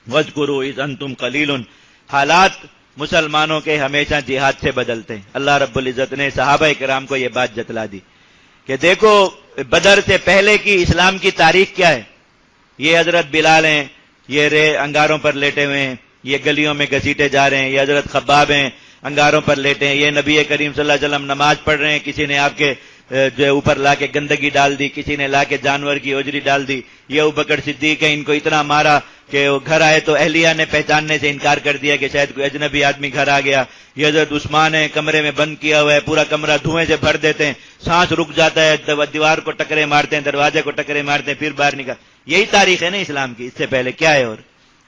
وَاذْكُرُوا اِذْ أَنْتُمْ قَلِيلٌ. حالات مسلمانوں کے ہمیشہ جہاد سے بدلتے ہیں. اللہ رب العزت نے صحابہ کرام کو یہ بات جتلا دی کہ دیکھو بدر سے پہلے کی اسلام کی تاریخ کیا ہے. یہ حضرت بلال ہیں، یہ انگاروں پر لیٹے ہوئے ہیں، یہ گلیوں میں گھسیٹے جا رہے ہیں. یہ حضرت خباب ہیں، انگاروں پر لیٹے ہیں. یہ نبی کریم صلی اللہ علیہ وسلم نماز پڑھ رہے ہیں، کسی نے آپ کے جو اوپر لا کے گندگی ڈال دی، کسی نے لا کے جانور کی اوجری ڈال دی. یہ ابوبکر صدیق ہے، ان کو اتنا مارا کہ وہ گھر آئے تو اہلیہ نے پہچاننے سے انکار کر دیا کہ شاید کوئی اجنبی آدمی گھر آ گیا. یہ حضرت عثمان ہے، کمرے میں بند کیا ہوا ہے، پورا کمرہ دھوئیں سے بھر دیتے ہیں، سانس رک جاتا ہے، دیوار کو ٹکرے مارتے ہیں، دروازے کو ٹکرے مارتے ہیں، پھر باہر نکل. یہی تاریخ ہے نا اسلام کی. اس سے پہلے کیا ہے؟ اور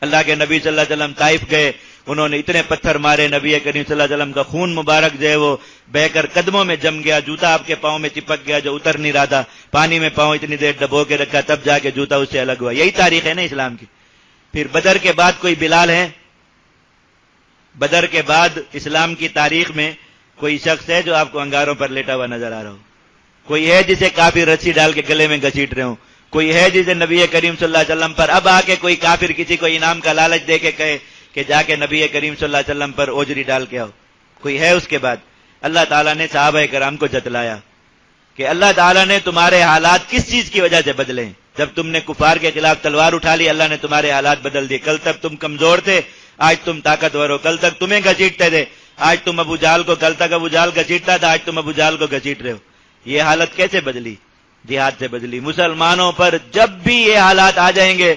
اللہ کے نبی صلی اللہ علیہ وسلم طائف گئے، انہوں نے اتنے پتھر مارے، نبی کریم صلی اللہ علیہ وسلم کا خون مبارک جو ہے وہ بہ کر قدموں میں جم گیا، جوتا آپ کے پاؤں میں چپک گیا جو اتر نہیں رہا تھا، پانی میں پاؤں اتنی دیر ڈبو کے رکھا تب جا کے جوتا اس سے الگ ہوا. یہی تاریخ ہے نا اسلام کی. پھر بدر کے بعد کوئی بلال ہے؟ بدر کے بعد اسلام کی تاریخ میں کوئی شخص ہے جو آپ کو انگاروں پر لیٹا ہوا نظر آ رہا ہو؟ کوئی ہے جسے کافر رسی ڈال کے گلے میں گھسیٹ رہے ہوں؟ کوئی ہے جسے نبی کریم صلی اللہ علیہ وسلم پر اب آ کے کوئی کافر کسی کو انعام کا لالچ دے کے کہے کہ جا کے نبی کریم صلی اللہ علیہ وسلم پر اوجری ڈال کے آؤ؟ کوئی ہے اس کے بعد؟ اللہ تعالیٰ نے صحابہ کرام کو جتلایا کہ اللہ تعالیٰ نے تمہارے حالات کس چیز کی وجہ سے بدلے ہیں. جب تم نے کفار کے خلاف تلوار اٹھا لی، اللہ نے تمہارے حالات بدل دیے. کل تک تم کمزور تھے، آج تم طاقتور ہو. کل تک تمہیں گھسیٹتے تھے، آج تم ابو جہل کو، کل تک ابو جہل گھسیٹتا تھا، آج تم ابو جہل کو گھسیٹ رہے ہو. یہ حالت کیسے بدلی؟ جہاد سے بدلی. مسلمانوں پر جب بھی یہ حالات آ جائیں گے،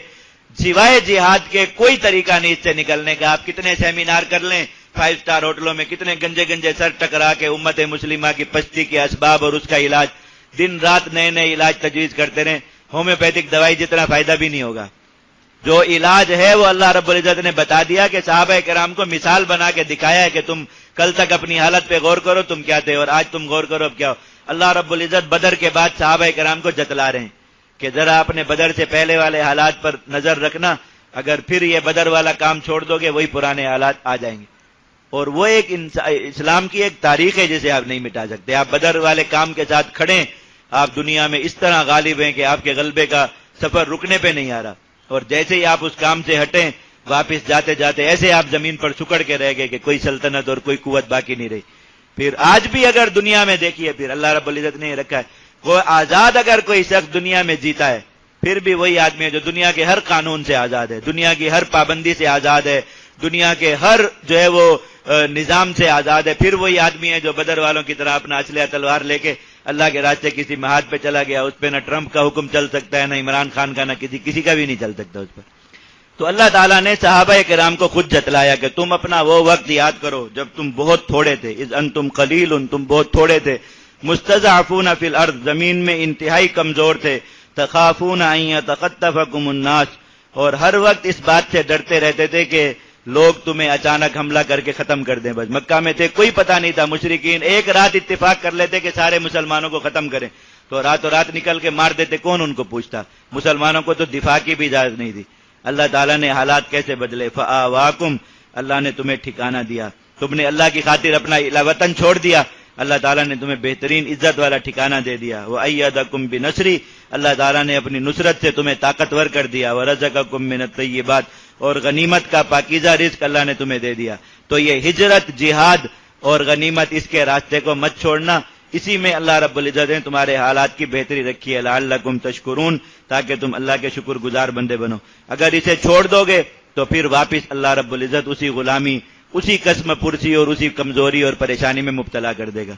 سوائے جہاد کے کوئی طریقہ نہیں اس سے نکلنے کا. آپ کتنے سیمینار کر لیں 5 اسٹار ہوٹلوں میں، کتنے گنجے گنجے سر ٹکرا کے امت مسلمہ کی پستی کے اسباب اور اس کا علاج، دن رات نئے نئے علاج تجویز کرتے رہیں، ہومیوپیتھک دوائی جتنا فائدہ بھی نہیں ہوگا. جو علاج ہے وہ اللہ رب العزت نے بتا دیا کہ صحابہ کرام کو مثال بنا کے دکھایا ہے کہ تم کل تک اپنی حالت پہ غور کرو تم کیا تھے اور آج تم غور کرو اب کیا ہو. اللہ رب العزت بدر کے بعد صحابہ کرام کو جتلا رہے ہیں کہ ذرا اپنے بدر سے پہلے والے حالات پر نظر رکھنا، اگر پھر یہ بدر والا کام چھوڑ دو گے وہی پرانے حالات آ جائیں گے. اور وہ ایک اسلام کی ایک تاریخ ہے جسے آپ نہیں مٹا سکتے. آپ بدر والے کام کے ساتھ کھڑیں، آپ دنیا میں اس طرح غالب ہیں کہ آپ کے غلبے کا سفر رکنے پہ نہیں آ رہا، اور جیسے ہی آپ اس کام سے ہٹیں واپس جاتے جاتے ایسے آپ زمین پر سکڑ کے رہ گئے کہ کوئی سلطنت اور کوئی قوت باقی نہیں رہی. پھر آج بھی اگر دنیا میں دیکھیے، پھر اللہ رب العزت نے رکھا ہے وہ آزاد اگر کوئی شخص دنیا میں جیتا ہے پھر بھی وہی آدمی ہے جو دنیا کے ہر قانون سے آزاد ہے، دنیا کی ہر پابندی سے آزاد ہے، دنیا کے ہر جو ہے وہ نظام سے آزاد ہے. پھر وہی آدمی ہے جو بدر والوں کی طرح اپنا اسلحہ تلوار لے کے اللہ کے راستے کسی محاذ پہ چلا گیا. اس پہ نہ ٹرمپ کا حکم چل سکتا ہے، نہ عمران خان کا، نہ کسی کا بھی نہیں چل سکتا اس پر. تو اللہ تعالیٰ نے صحابہ کرام کو خود جتلایا کہ تم اپنا وہ وقت یاد کرو جب تم بہت تھوڑے تھے. اذ انتم قلیل، تم بہت تھوڑے تھے. مستضعفون فی الارض، زمین میں انتہائی کمزور تھے. تخافون ان یتخطفکم الناس، اور ہر وقت اس بات سے ڈرتے رہتے تھے کہ لوگ تمہیں اچانک حملہ کر کے ختم کر دیں. بس مکہ میں تھے، کوئی پتہ نہیں تھا. مشرکین ایک رات اتفاق کر لیتے کہ سارے مسلمانوں کو ختم کریں تو راتوں رات نکل کے مار دیتے. کون ان کو پوچھتا؟ مسلمانوں کو تو دفاع کی بھی اجازت نہیں تھی. اللہ تعالیٰ نے حالات کیسے بدلے. فآواکم، اللہ نے تمہیں ٹھکانہ دیا. تم نے اللہ کی خاطر اپنا وطن چھوڑ دیا، اللہ تعالیٰ نے تمہیں بہترین عزت والا ٹھکانہ دے دیا. وأیدکم بنصری، اللہ تعالیٰ نے اپنی نصرت سے تمہیں طاقتور کر دیا. ورزقکم من الطیبات، اور غنیمت کا پاکیزہ رزق اللہ نے تمہیں دے دیا. تو یہ ہجرت، جہاد اور غنیمت، اس کے راستے کو مت چھوڑنا. اسی میں اللہ رب العزت نے تمہارے حالات کی بہتری رکھی ہے. لعلکم تشکرون، تاکہ تم اللہ کے شکر گزار بندے بنو. اگر اسے چھوڑ دو گے تو پھر واپس اللہ رب العزت اسی غلامی، اسی قسم پرسی اور اسی کمزوری اور پریشانی میں مبتلا کر دے گا.